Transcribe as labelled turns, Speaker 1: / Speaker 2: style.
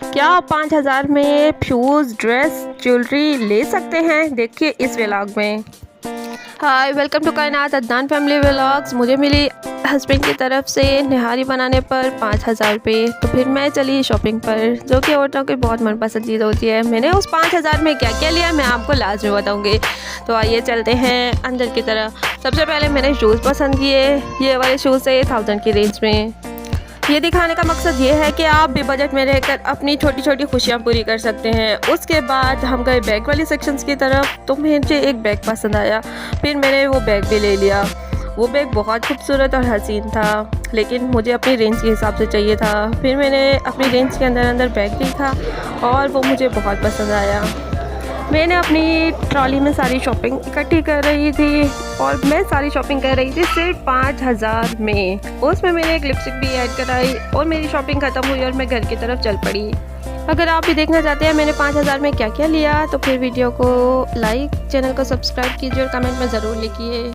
Speaker 1: क्या आप 5,000 में शूज़, ड्रेस, ज्वेलरी ले सकते हैं? देखिए इस व्लॉग में। हाय, वेलकम टू कायनात अदनान फैमिली व्लॉग्स। मुझे मिली हस्बैंड की तरफ से निहारी बनाने पर 5,000 रुपये। तो फिर मैं चली शॉपिंग पर, जो कि औरतों की बहुत मनपसंद चीज़ होती है। मैंने उस 5,000 में क्या क्या लिया मैं आपको लास्ट में बताऊँगी। तो आइए चलते हैं अंदर की तरफ। सबसे पहले मैंने शूज़ पसंद किए। ये वाले शूज़ है 1000 की रेंज में। ये दिखाने का मकसद ये है कि आप भी बजट में रहकर अपनी छोटी छोटी खुशियाँ पूरी कर सकते हैं। उसके बाद हम गए बैग वाली सेक्शंस की तरफ, तो मुझे एक बैग पसंद आया। फिर मैंने वो बैग भी ले लिया। वो बैग बहुत खूबसूरत और हसीन था, लेकिन मुझे अपनी रेंज के हिसाब से चाहिए था। फिर मैंने अपनी रेंज के अंदर अंदर बैग देखा और वो मुझे बहुत पसंद आया। मैंने अपनी ट्रॉली में सारी शॉपिंग इकट्ठी कर रही थी और मैं सारी शॉपिंग कर रही थी सिर्फ 5,000 में। उसमें मैंने एक लिपस्टिक भी ऐड कराई और मेरी शॉपिंग ख़त्म हुई और मैं घर की तरफ चल पड़ी। अगर आप भी देखना चाहते हैं मैंने 5,000 में क्या क्या लिया, तो फिर वीडियो को लाइक, चैनल को सब्सक्राइब कीजिए और कमेंट में ज़रूर लिखिए।